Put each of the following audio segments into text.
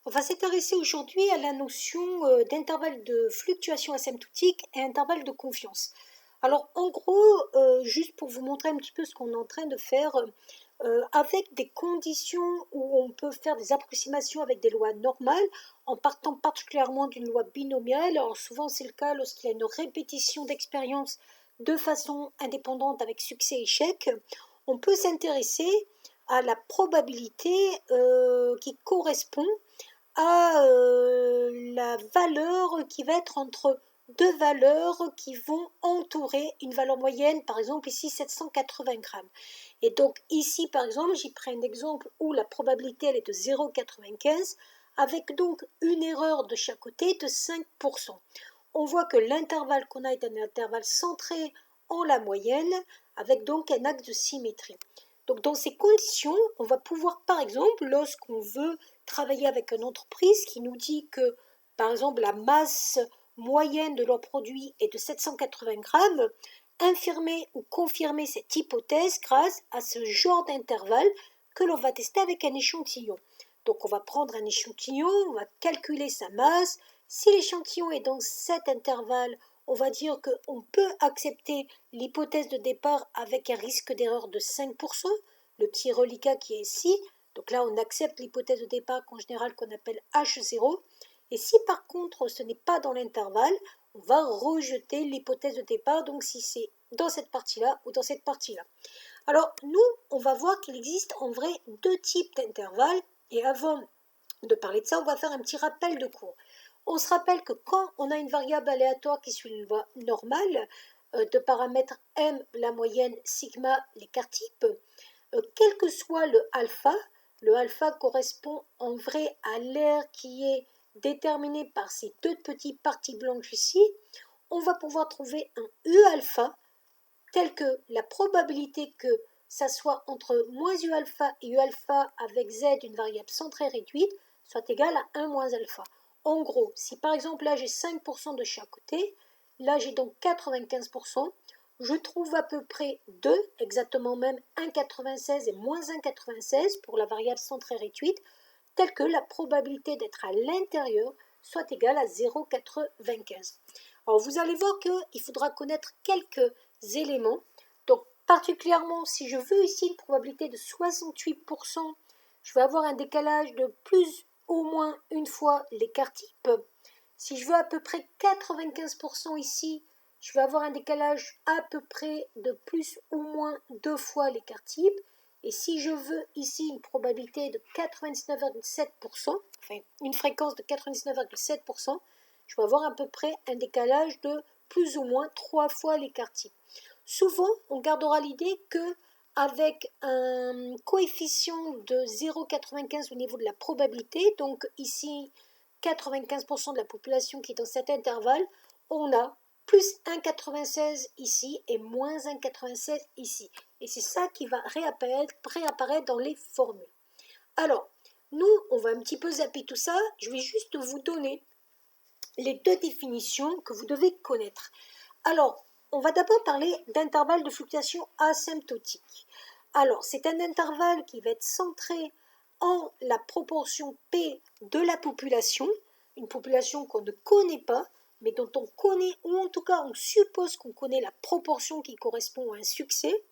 On va s'intéresser aujourd'hui à la notion d'intervalle de fluctuation asymptotique et intervalle de confiance. Alors en gros, juste pour vous montrer un petit peu ce qu'on est en train de faire, avec des conditions où on peut faire des approximations avec des lois normales, en partant particulièrement d'une loi binomiale. Alors souvent c'est le cas lorsqu'il y a une répétition d'expérience de façon indépendante avec succès et échec. On peut s'intéresser à la probabilité qui correspond à la valeur qui va être entre deux valeurs qui vont entourer une valeur moyenne, par exemple ici 780 grammes. Et donc ici par exemple, j'ai pris un exemple où la probabilité elle est de 0,95 avec donc une erreur de chaque côté de 5%. On voit que l'intervalle qu'on a est un intervalle centré en la moyenne avec donc un axe de symétrie. Donc dans ces conditions, on va pouvoir par exemple, lorsqu'on veut travailler avec une entreprise qui nous dit que par exemple la masse moyenne de leur produit est de 780 grammes, infirmer ou confirmer cette hypothèse grâce à ce genre d'intervalle que l'on va tester avec un échantillon. Donc on va prendre un échantillon, on va calculer sa masse. Si l'échantillon est dans cet intervalle, on va dire qu'on peut accepter l'hypothèse de départ avec un risque d'erreur de 5%, le petit reliquat qui est ici. Donc là, on accepte l'hypothèse de départ en général qu'on appelle H0. Et si par contre ce n'est pas dans l'intervalle, on va rejeter l'hypothèse de départ, donc si c'est dans cette partie-là ou dans cette partie-là. Alors nous, on va voir qu'il existe en vrai deux types d'intervalles. Et avant de parler de ça, on va faire un petit rappel de cours. On se rappelle que quand on a une variable aléatoire qui suit une loi normale, de paramètres m, la moyenne, sigma, l'écart type, quel que soit le alpha correspond en vrai à l'aire qui est déterminée par ces deux petites parties blanches ici, on va pouvoir trouver un U alpha tel que la probabilité que ça soit entre moins U alpha et U alpha avec Z, une variable centrée réduite, soit égale à 1 moins alpha. En gros, si par exemple là j'ai 5% de chaque côté, là j'ai donc 95%, je trouve à peu près 2, exactement même 1,96 et moins 1,96 pour la variable centrée réduite, telle que la probabilité d'être à l'intérieur soit égale à 0,95. Alors vous allez voir qu'il faudra connaître quelques éléments. Donc particulièrement si je veux ici une probabilité de 68%, je vais avoir un décalage de plus ou moins une fois l'écart type. Si je veux à peu près 95% ici, je vais avoir un décalage à peu près de plus ou moins deux fois l'écart type. Et si je veux ici une probabilité de 99,7%, enfin une fréquence de 99,7%, je vais avoir à peu près un décalage de plus ou moins 3 fois l'écart type. Souvent, on gardera l'idée que avec un coefficient de 0,95 au niveau de la probabilité, donc ici 95% de la population qui est dans cet intervalle, on a plus 1,96 ici et moins 1,96 ici. Et c'est ça qui va réapparaître dans les formules. Alors, nous, on va un petit peu zapper tout ça. Je vais juste vous donner les deux définitions que vous devez connaître. Alors, on va d'abord parler d'intervalle de fluctuation asymptotique. Alors, c'est un intervalle qui va être centré en la proportion P de la population, une population qu'on ne connaît pas, mais dont on connaît, ou en tout cas on suppose qu'on connaît la proportion qui correspond à un succès,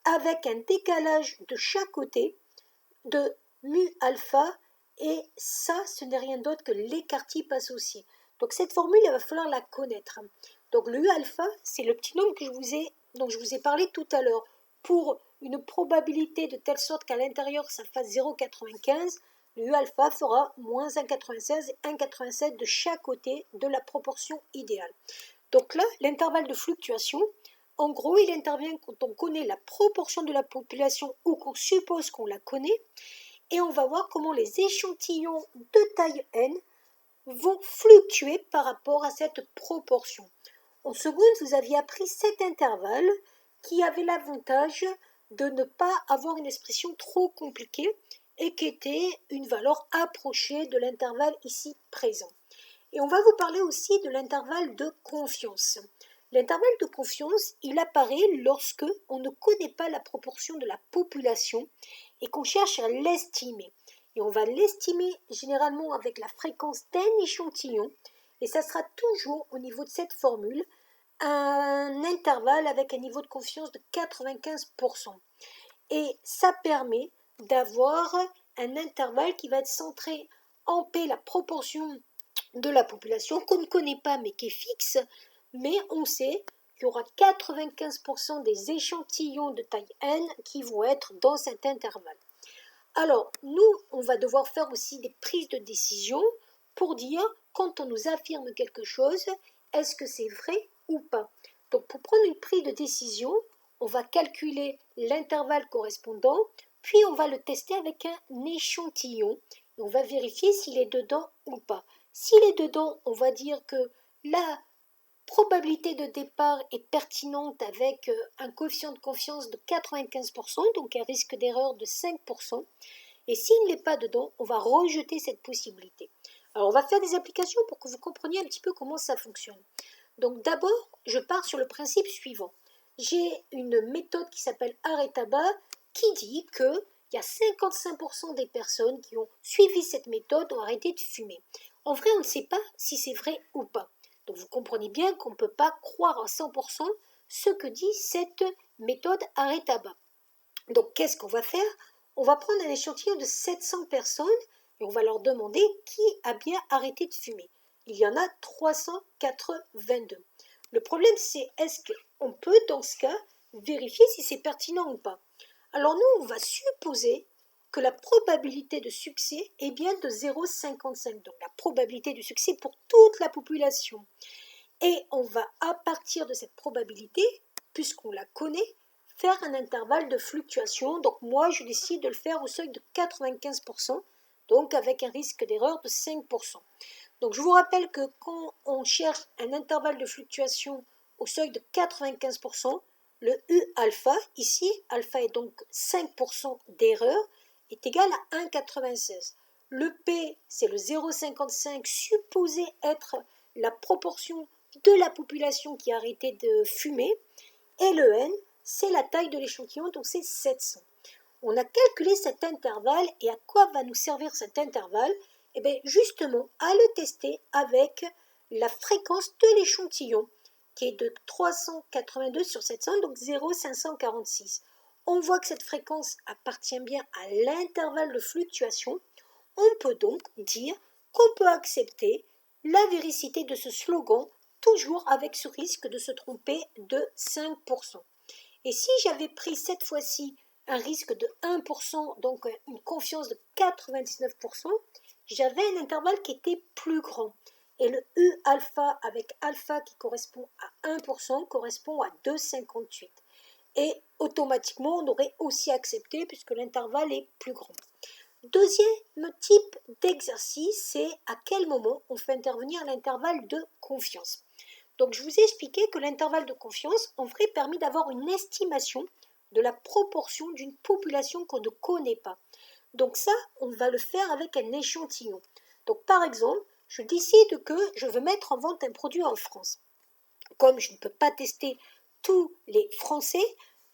avec un décalage de chaque côté de mu alpha, et ça, ce n'est rien d'autre que l'écart type associé. Donc cette formule, il va falloir la connaître. Donc le U alpha, c'est le petit nombre dont je vous ai parlé tout à l'heure. Pour une probabilité de telle sorte qu'à l'intérieur, ça fasse 0,95, le U alpha fera moins 1,96 et 1,87 de chaque côté de la proportion idéale. Donc là, l'intervalle de fluctuation, en gros, il intervient quand on connaît la proportion de la population ou qu'on suppose qu'on la connaît, et on va voir comment les échantillons de taille n vont fluctuer par rapport à cette proportion. En seconde, vous aviez appris cet intervalle qui avait l'avantage de ne pas avoir une expression trop compliquée et qui était une valeur approchée de l'intervalle ici présent. Et on va vous parler aussi de l'intervalle de confiance. L'intervalle de confiance, il apparaît lorsque on ne connaît pas la proportion de la population et qu'on cherche à l'estimer. et on va l'estimer généralement avec la fréquence d'un échantillon, et ça sera toujours au niveau de cette formule un intervalle avec un niveau de confiance de 95%. Et ça permet d'avoir un intervalle qui va être centré en P, la proportion de la population qu'on ne connaît pas mais qui est fixe, mais on sait qu'il y aura 95% des échantillons de taille n qui vont être dans cet intervalle. Alors, nous, on va devoir faire aussi des prises de décision pour dire, quand on nous affirme quelque chose, est-ce que c'est vrai ou pas. Donc, pour prendre une prise de décision, on va calculer l'intervalle correspondant, puis on va le tester avec un échantillon, et on va vérifier s'il est dedans ou pas. S'il est dedans, on va dire que la probabilité de départ est pertinente avec un coefficient de confiance de 95%, donc un risque d'erreur de 5%. Et s'il n'est pas dedans, on va rejeter cette possibilité. Alors, on va faire des applications pour que vous compreniez un petit peu comment ça fonctionne. Donc, d'abord, je pars sur le principe suivant. J'ai une méthode qui s'appelle arrêt tabac qui dit qu'il y a 55% des personnes qui ont suivi cette méthode ont arrêté de fumer. En vrai, on ne sait pas si c'est vrai ou pas. Donc, vous comprenez bien qu'on ne peut pas croire à 100% ce que dit cette méthode arrêt tabac. Donc, qu'est-ce qu'on va faire? On va prendre un échantillon de 700 personnes et on va leur demander qui a bien arrêté de fumer. Il y en a 382. Le problème, c'est est-ce qu'on peut, dans ce cas, vérifier si c'est pertinent ou pas. Alors nous, on va supposer que la probabilité de succès est bien de 0,55. Donc la probabilité de succès pour toute la population. Et on va, à partir de cette probabilité, puisqu'on la connaît, faire un intervalle de fluctuation. Donc moi, je décide de le faire au seuil de 95%, donc avec un risque d'erreur de 5%. Donc je vous rappelle que quand on cherche un intervalle de fluctuation au seuil de 95%, le U alpha, ici, alpha est donc 5% d'erreur, est égal à 1,96. Le P, c'est le 0,55 supposé être la proportion de la population qui a arrêté de fumer, et le N, c'est la taille de l'échantillon, donc c'est 700. On a calculé cet intervalle, et à quoi va nous servir cet intervalle? Eh bien, justement, à le tester avec la fréquence de l'échantillon, qui est de 382 sur 700, donc 0,546. On voit que cette fréquence appartient bien à l'intervalle de fluctuation. On peut donc dire qu'on peut accepter la véracité de ce slogan, toujours avec ce risque de se tromper de 5%. Et si j'avais pris cette fois-ci un risque de 1%, donc une confiance de 99%, j'avais un intervalle qui était plus grand. Et le U alpha avec alpha qui correspond à 1% correspond à 2,58. Et automatiquement, on aurait aussi accepté puisque l'intervalle est plus grand. Deuxième type d'exercice, c'est à quel moment on fait intervenir l'intervalle de confiance. Donc je vous ai expliqué que l'intervalle de confiance, en vrai, permet d'avoir une estimation de la proportion d'une population qu'on ne connaît pas. Donc ça, on va le faire avec un échantillon. Donc par exemple, je décide que je veux mettre en vente un produit en France. Comme je ne peux pas tester tous les Français,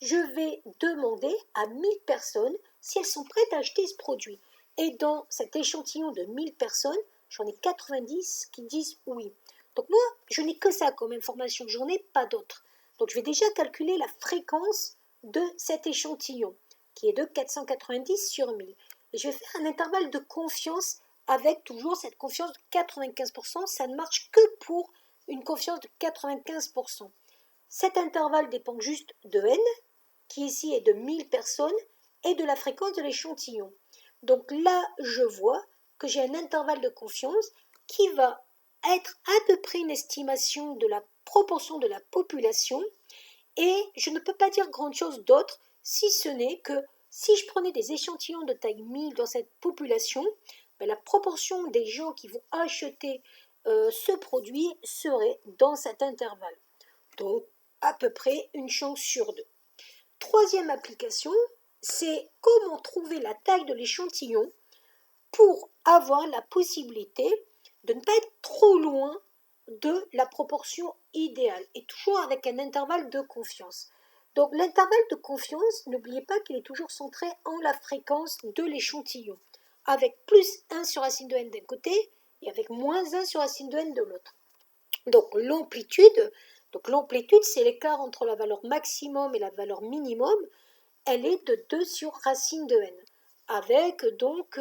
je vais demander à 1000 personnes si elles sont prêtes à acheter ce produit. Et dans cet échantillon de 1000 personnes, j'en ai 90 qui disent oui. Donc moi, je n'ai que ça comme information, j'en ai pas d'autres. Donc je vais déjà calculer la fréquence de cet échantillon, qui est de 490 sur 1000. Et je vais faire un intervalle de confiance avec toujours cette confiance de 95%. Ça ne marche que pour une confiance de 95%. Cet intervalle dépend juste de n, qui ici est de 1000 personnes, et de la fréquence de l'échantillon. Donc là, je vois que j'ai un intervalle de confiance qui va être à peu près une estimation de la proportion de la population, et je ne peux pas dire grand chose d'autre, si ce n'est que si je prenais des échantillons de taille 1000 dans cette population, la proportion des gens qui vont acheter ce produit serait dans cet intervalle. Donc, à peu près une chance sur deux. Troisième application, c'est comment trouver la taille de l'échantillon pour avoir la possibilité de ne pas être trop loin de la proportion idéale et toujours avec un intervalle de confiance. Donc l'intervalle de confiance, n'oubliez pas qu'il est toujours centré en la fréquence de l'échantillon. avec plus 1 sur racine de n d'un côté et avec moins 1 sur racine de n de l'autre. Donc l'amplitude, c'est l'écart entre la valeur maximum et la valeur minimum, elle est de 2 sur racine de n, avec donc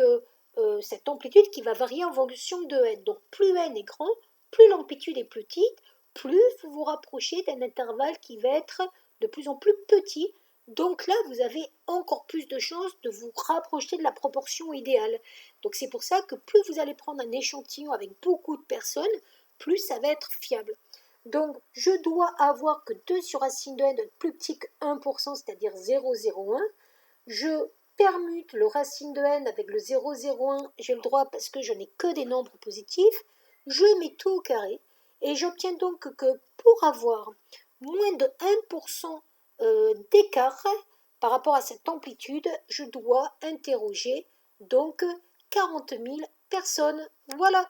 cette amplitude qui va varier en fonction de n. Donc plus n est grand, plus l'amplitude est petite, plus vous vous rapprochez d'un intervalle qui va être de plus en plus petit. Donc là, vous avez encore plus de chances de vous rapprocher de la proportion idéale. Donc c'est pour ça que plus vous allez prendre un échantillon avec beaucoup de personnes, plus ça va être fiable. Donc je dois avoir que 2 sur racine de n est plus petit que 1%, c'est-à-dire 0,01. Je permute le racine de n avec le 0,01, j'ai le droit parce que je n'ai que des nombres positifs. Je mets tout au carré et j'obtiens donc que pour avoir moins de 1% d'écart par rapport à cette amplitude, je dois interroger donc 40 000 personnes. Voilà.